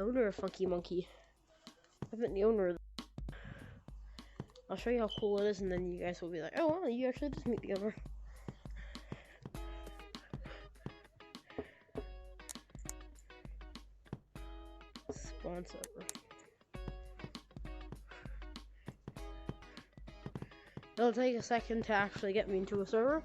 owner of Funky Monkey. I've met the owner of I'll show you how cool it is, and then you guys will be like, oh, wow, you actually did meet the owner. Spawn server. It'll take a second to actually get me into a server.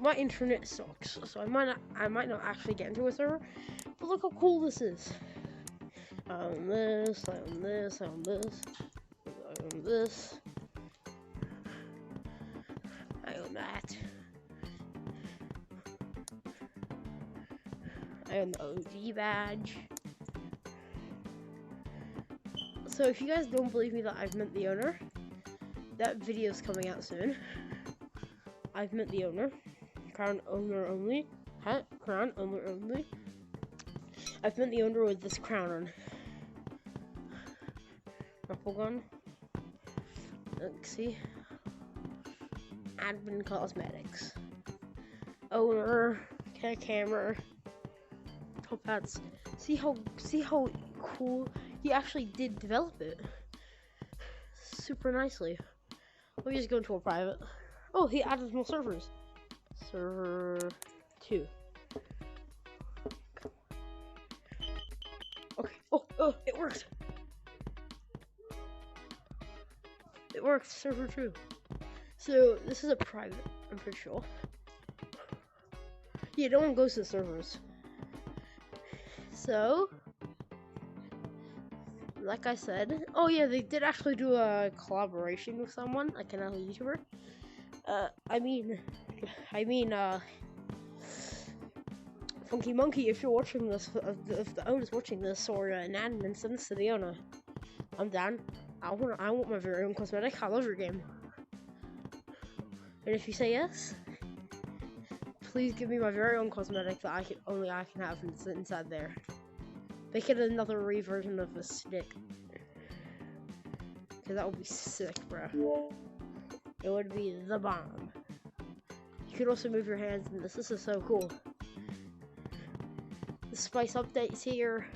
My internet sucks, so I might not actually get into a server. But look how cool this is. I own this, I own this, I own this, I own this. I own that. I own the OG badge. So if you guys don't believe me that I've met the owner, that video's coming out soon. I've met the owner. Crown owner only. Hat, crown owner only. I've met the owner with this crown on. Ruffle gun. Let's see. Admin Cosmetics. Owner. Camera. Top hats. See how cool he actually did develop it. Super nicely. Let me just go into a private. Oh, he added more servers. Server 2. Okay. Oh, it worked. It worked. Server 2. So this is a private. I'm pretty sure. Yeah, no one goes to the servers. So, like I said, oh yeah, they did actually do a collaboration with someone, like another YouTuber. I mean, Funky Monkey, if you're watching this, if the owner's watching this, or an admin sends to the owner, I'm down. I want my very own cosmetic. I love your game. And if you say yes, please give me my very own cosmetic that only I can have inside there. Make it another reversion of a stick. Cause that would be sick, bro. It would be the bomb. You could also move your hands in this. This is so cool. The spice updates here.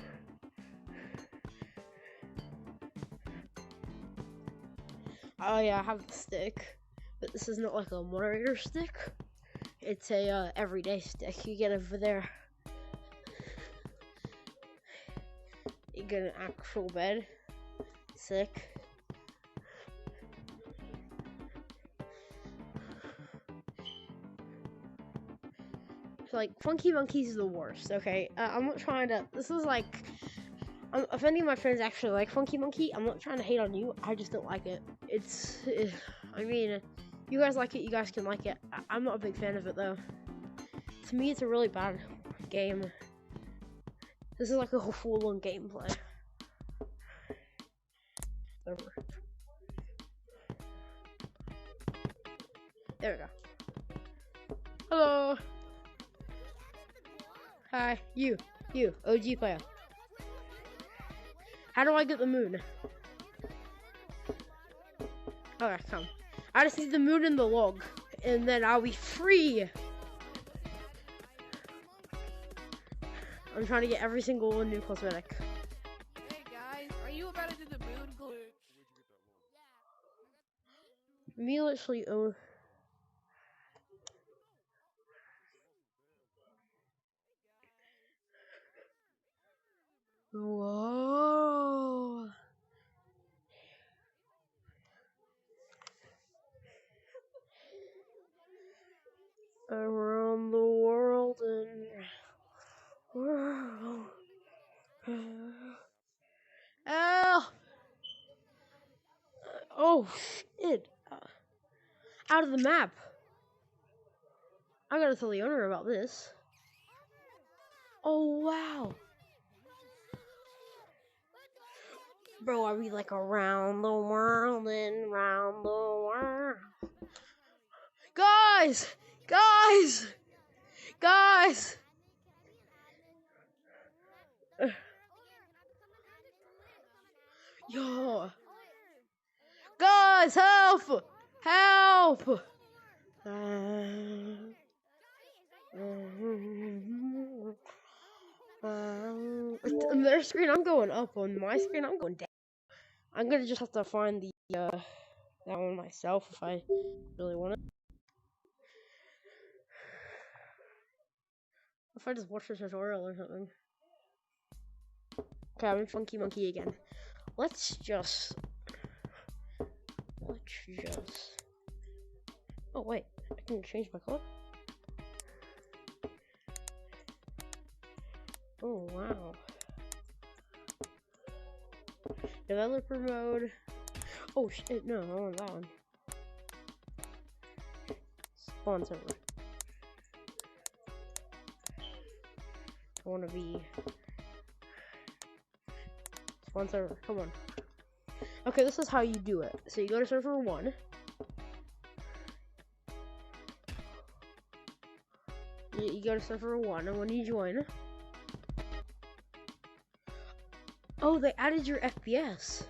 Oh yeah, I have the stick, but this is not like a moderator stick. It's a everyday stick. You get over there. You get an actual bed. Sick. Like, Funky Monkey's is the worst, okay? I'm not trying to, this is like, if any of my friends actually like Funky Monkey, I'm not trying to hate on you, I just don't like it. I mean, you guys like it, you guys can like it. I'm not a big fan of it, though. To me, it's a really bad game. This is like a full-on gameplay. Over. There we go. Hello! Hi, you, OG player. How do I get the moon? Okay, come. I just need the moon and the log, and then I'll be free. I'm trying to get every single new cosmetic. Hey guys, are you about to do the moon glitch? Me literally own. Whoa. Around the world and world. Oh shit. Out of the map. I gotta tell the owner about this. Oh wow. Bro, are we like around the world and round the world? Guys! Guys! Guys! Yo! Guys, help! Help! On their screen, I'm going up. On my screen, I'm going down. I'm gonna just have to find the that one myself if I really want it. If I just watch a tutorial or something. Okay, I'm in Funky Monkey again. Let's just. Oh wait, I can change my color. Oh wow. Developer mode. Oh shit, no, I want that one. Spawn server. I want to be spawn server. Come on. Okay, this is how you do it. So you go to server 1. You go to server 1, and when you join, oh, they added your FPS.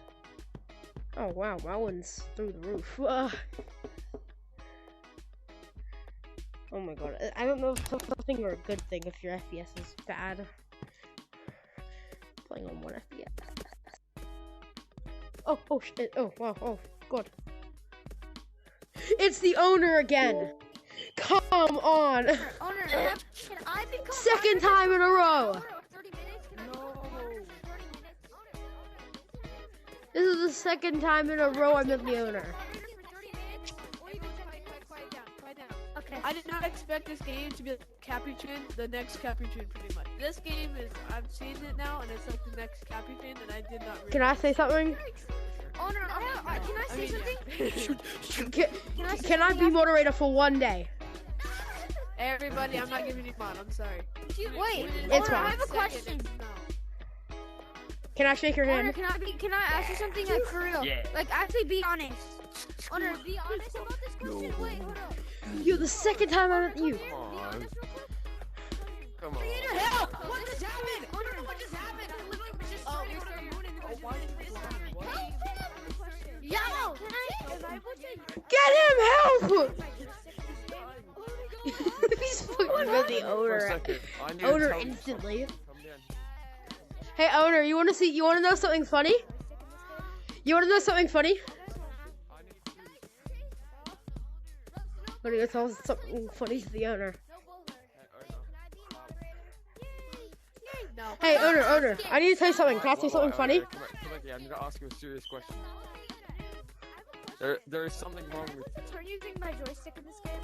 Oh wow, my one's through the roof. Oh my god, I don't know if it's something or a good thing if your FPS is bad. Playing on 1 FPS. Oh shit, oh wow, oh god. It's the owner again! Come on! Owner, can I become Second time in a row! 30 minutes? This is the second time in a row I'm the owner. Okay. I did not expect this game to be like Capuchin, the next Capuchin pretty much. This game is, I've seen it now, and it's like the next Capuchin, and I did not realize. Can I say something? Owner, can I say something? Can I be moderator for 1 day? Everybody, I'm not giving you mod, I'm sorry. Wait, It's Owner, I fine. have a question. No. Can I shake your Owner, hand? can I ask you something like for real? Yeah. Like actually be honest. Owner, be honest about this question. Wait, hold up. Yo, the second time I met you. Be honest real quick. Come on. Creator, help! What just happened? I don't know what just happened. I literally was just Oh, trying to we go to started the moon and oh, why did this happen? What? Yo, can I? Am I able to? Get him help! Oh my God. He's fucking with the For a owner. second. I need to Owner tell you instantly. something. Come down. Hey owner, you wanna know something funny? You wanna know something funny? I need to. I'm gonna tell something funny to the owner. No. Hey owner, I need to tell you something. Can I say something funny? Come back here. I'm gonna ask you a serious question. There is something wrong with. Are you using my joystick in this game?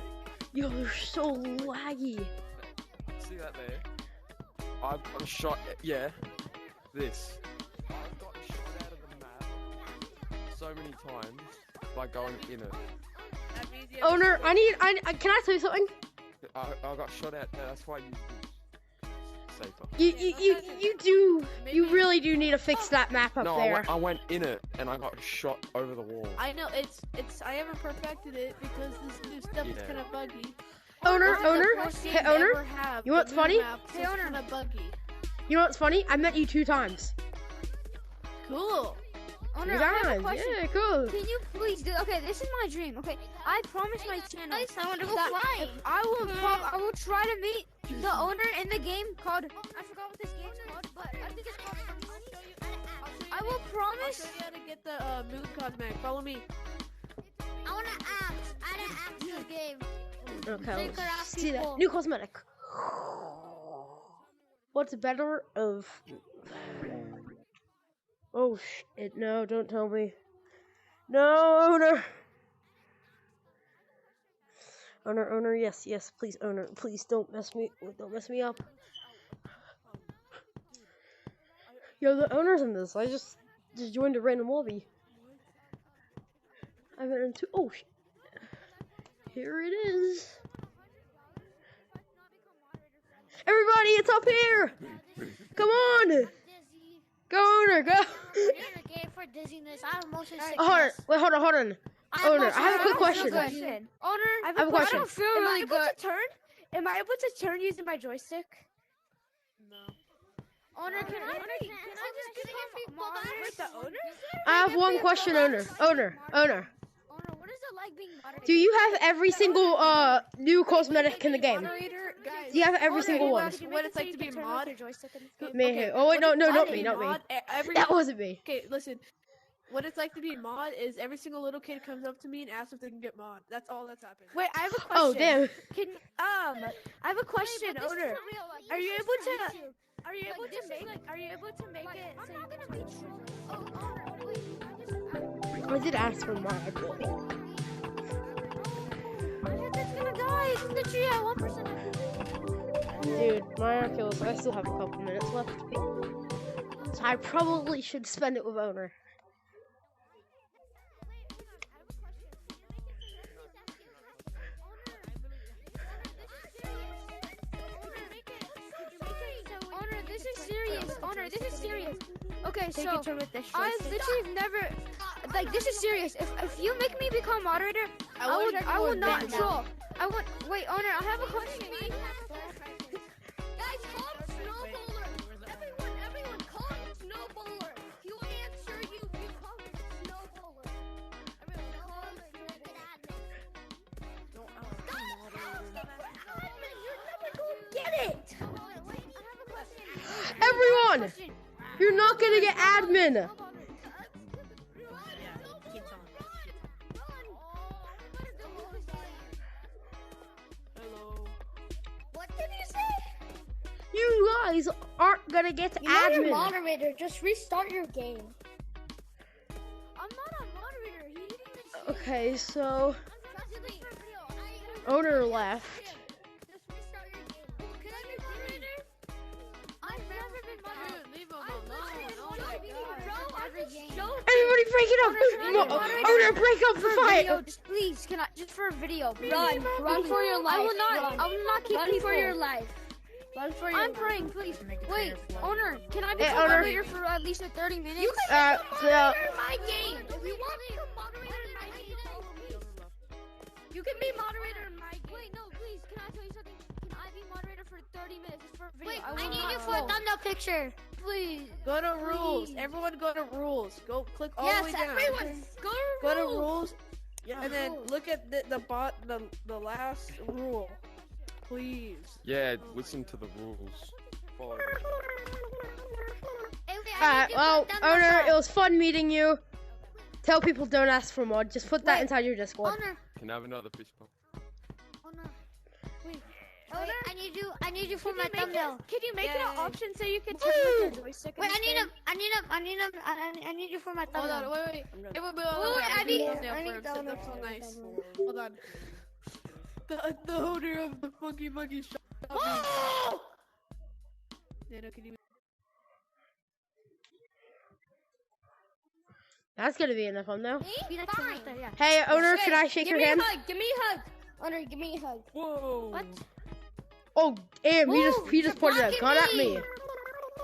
Yo, you're so laggy. See that there? I've got a shot. Yeah. This. I've gotten shot out of the map so many times by going in it. That means you have Owner, to- can I tell you something? I got shot out there. That's why you safer. You really do need to fix that map up No, there. I went in it and I got shot over the wall. I know, I haven't perfected it because this new stuff is Yeah. kind of buggy. Owner, This is the owner, first game hey to owner, ever have you know what's the moon funny? map Hey, that's owner. kind of buggy. You know what's funny? I met you 2 times. Cool. Owner, 2 I have a times. question. Yeah, cool. Can you please do? Okay, this is my dream. Okay, I promise my channel that I will try to meet the owner in the game called. I forgot what this game's called, but I think it's called. I will I'll promise. show you how to get the moon cosmetic. Follow me. I want to act. I didn't act in the game. Okay, They could let's ask see that. people. New cosmetic. What's better of... Oh shit, no, don't tell me. No, owner! Owner, yes, please, owner, please don't mess me up. Yo, the owner's in this. I just joined a random lobby. I went into... Oh shit. Here it is. Everybody, it's up here! Come on! Go, owner, go! For dizziness, I have motion sickness. Hold on. Owner, I have a quick question. Owner, I have a question. I don't feel really good. Am I able to turn using my joystick? No. Owner, can I just become Wait, the owner? I have one question, owner. Owner, what is it like being moderator? Do you have every single new cosmetic in the game? Moderator, guys. You have every Owner, single you one. asked what it's like to be a mod. Me who? Oh wait, no, not me, not me. Every, That wasn't me. okay, listen. What it's like to be a mod is every single little kid comes up to me and asks if they can get mod. That's all that's happened. Wait, I have a question. Oh damn. Can I have a question, Owner. Are you able to? Are you able to make? Are you able to make it? I'm not gonna be true. I did ask for mod. My headset's gonna die. It's literally at 1%. Dude, my arm kills. I still have a couple minutes left. So I probably should spend it with Owner. Owner, this is serious. Owner, this is serious. Okay, Take so a turn with this I joystick. literally never like this is serious. If you make me become moderator, I will not troll. I would wait, Owner. I have a question. Guys, call him Snowballer. Everyone, call him Snowballer. He will answer you. You call him Snowballer. Everyone, call him Admin, you're never going to get it. Everyone! You're not gonna get admin! Hello. What did you say? You guys aren't gonna get You're not a admin! moderator. Just restart your game. I'm not a moderator. He didn't even say Okay, so Trust me. Owner left. Just restart your game. Can I be moderator? I've never been moderator. Dude, leave him I'm alone. not even Oh my joking, God. bro. I'm just joking. Everybody break it up! Owner, break up the For a fight! video, just please, can I just for a video? Run for your life. I will not. Run. I will not keep Run people. for your life. Run for your I'm life. praying, please. Wait, Owner, can I Hey, become Owner. moderator for at least 30 minutes? You can become so- moderator in my game. If you want to become moderator in my game, follow me. You can be moderator in my game. Wait, no, please. Can I tell you something? Can I be moderator for 30 minutes just for a video? Wait, will I need not you for a troll. thumbnail picture. Please. Go to rules. Please. Everyone go to rules. Go click all the Yes, way down. everyone. Go Go to to rules. rules. And then look at the last rule. Please. Yeah, listen to the rules. Follow them. Hey, wait, I Alright, need you for a well, thumbnail Owner, shot. it was fun meeting you. Tell people don't ask for mod. Just put that Wait. inside your Discord. Owner, Can I have another fish pump? Owner. wait, I need you for my Can thumbnail. you make it an Yeah. option so you can turn with the joystick? Wait, on I the need screen? I need you for my Hold thumbnail. on, wait. Hey, wait, Wait, I need- thumbnail I need for him, so thumbnail that's so for nice. thumbnail. Hold on. The owner of the Funky Monkey shop. Oh! Nano, can you? That's gonna be enough on now. Be next to me, Fine. yeah. Hey, Owner, Wait, can I shake give your me hand? a hug. Give me a hug. Owner, give me a hug. Whoa. What? Oh, damn, he Whoa, just you're pointed a blocking gun at me.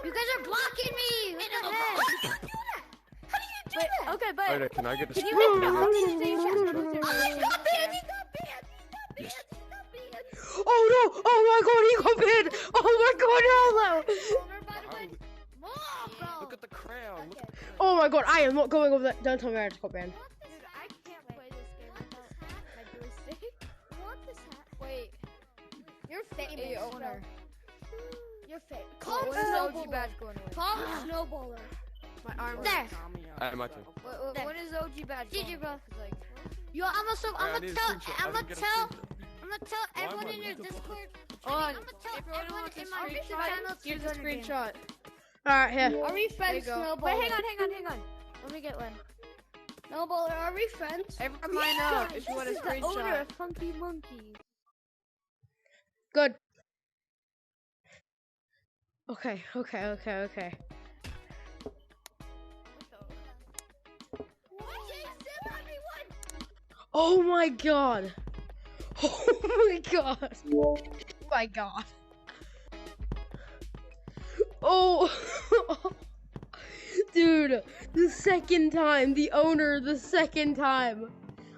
You guys are blocking me. What the heck? How do you do that? How do you do Wait, that? okay, but Owner, can I get a can you spoon? make it an option so you can turn with your Oh, he joystick? got banned. He got banned. He got banned. He got banned. Oh no! Oh my god, he got banned! Oh my god, no! Owner, by the way. Wow, Oh, bro. Look at the crown. Look at the crown. Oh my god, I am not going over that. Don't tell me I just got banned. Dude, I can't play this game without my joystick. Want this hat? Wait, You're famous. hey, Owner. You're famous. Call him When is the OG Snowballer. badge going away? Call him Snowballer. My arm. There. My turn. When is the OG badge GG, going bro. away? 'Cause, like, Yo, I'm I gonna need a tell screenshot. I didn't get a screenshot. I'm gonna tell Why am everyone I in your not? Discord. On. I'm gonna tell Everyone everyone wants a in my channel screenshot. to Here's a join the game. screenshot. Alright, here. Are we friends, There you go. Snowballer? wait, hang on. Let me get one. Snowballer, are we friends? Everyone line up if you want a This is the owner screenshot. of Funky Monkey. Good. Okay. Oh my god. Oh my god. Oh my god. Oh. Dude, the second time, the owner, the second time.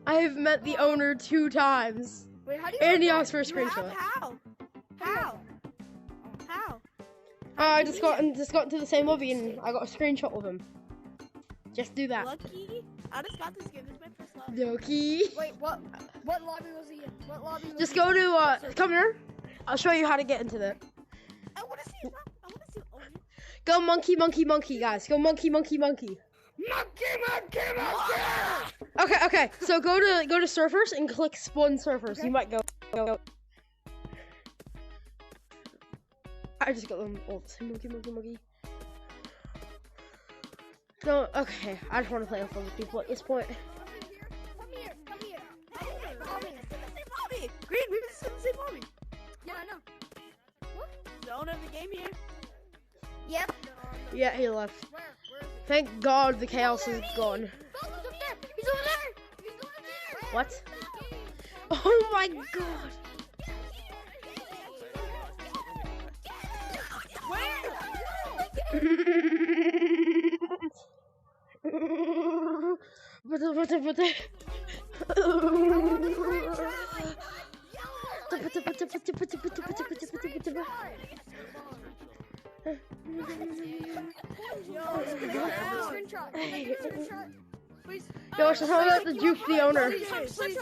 I have met the owner 2 times. Wait, how do you? And he have asked for a that? You have screenshot. How? How? How? I just got into the same lobby and I got a screenshot with him. Just do that. Lucky. I just got this game. This is my first love. Doki. Wait, what lobby was he in? What lobby was Just he go in? to come here. I'll show you how to get into that. I want to see. I want to see. Oh, Go monkey, monkey, monkey, guys. Go monkey, monkey, monkey. Okay. So go to surfers and click spawn surfers. You might go. I just got them all. Monkey, monkey, monkey. No, okay. I just want to play with other people at this point. Come here. Bobby. Green, we just said the same Bobby. Yeah, I know. The owner of the game here. Yep. Yeah, he left. Where is it? Thank God the chaos is gone. He's up there. He's over there. He's going there. What? Oh my God. Yo, so how about the juke the owner? Please. That's really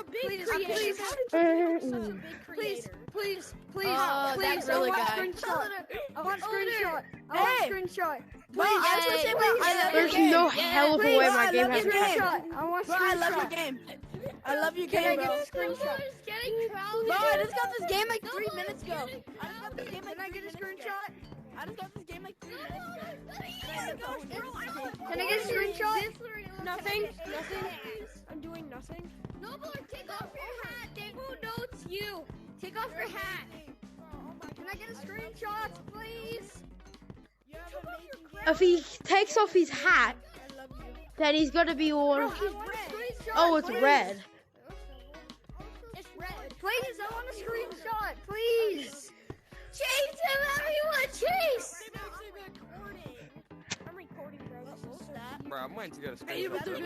good. I want screenshot. There's no hell of a way my game has been. I love your game. I love your game, bro. Screenshot. Bro, I just got this game like 3 minutes ago. Can I get a screenshot? I just got this game like 3 minutes ago. Can I get a screenshot? Nothing. I'm doing nothing. Noble, take off your hat. Who knows you? Take off your hat. Can I get a screenshot, please? If he takes off his hat, I love you. then he's gonna be all. I want a screenshot. Oh, it's please. red. It's red. Please, I want a screenshot. Please. Chase him, everyone. Chase. I'm recording, bro. Bro, I'm waiting to go to Hey, you school. better do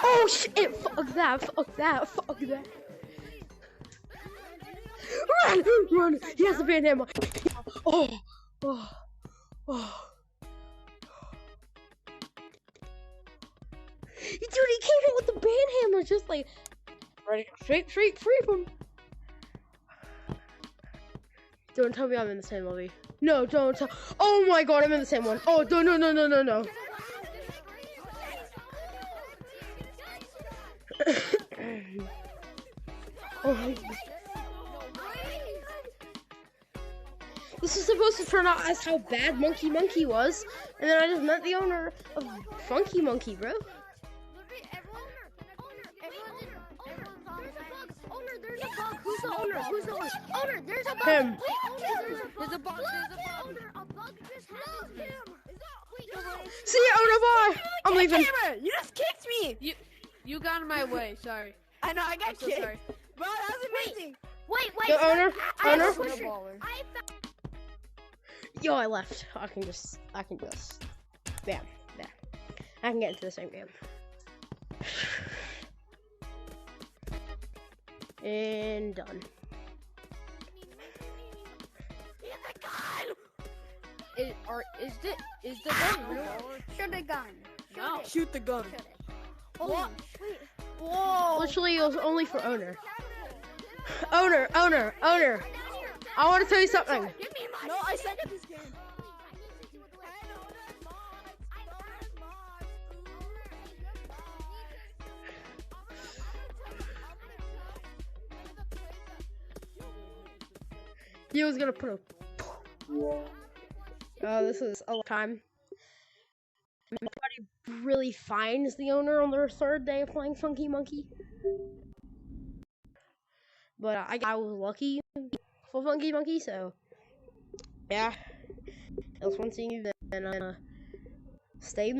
Oh shit! Fuck that! Run! He has a band hammer. Oh. Dude, he came in with the band hammer, just like ready, straight, free him. Don't tell me I'm in the same lobby. No, don't tell. Oh my God, I'm in the same one. Oh, no. Oh my God. This is supposed to turn out as how bad Monkey Monkey was, and then I just met the owner of Funky Monkey, bro. There's a bug. Who's the owner? Owner, there's a bug. Him. There's a bug. Owner, a bug just happened to him. See ya, owner, bye. I'm leaving. Camera, you just kicked me. You got in my way. Sorry. I know, I got I'm so kicked. sorry. Bro, that was amazing. Wait. Yo, owner. Yo, I left. I can just. Bam. There. I can get into the same game. And done. Is the gun real? Shoot the gun. No. Shoot the gun. What? Whoa. Literally, it was only for owner. Owner. I want to tell you something. No, I suck at this game. He was gonna put a. Oh, this is a long time. Everybody really finds the owner on their third day of playing Funky Monkey. But I was lucky for Funky Monkey, so yeah. It was fun seeing you, and stay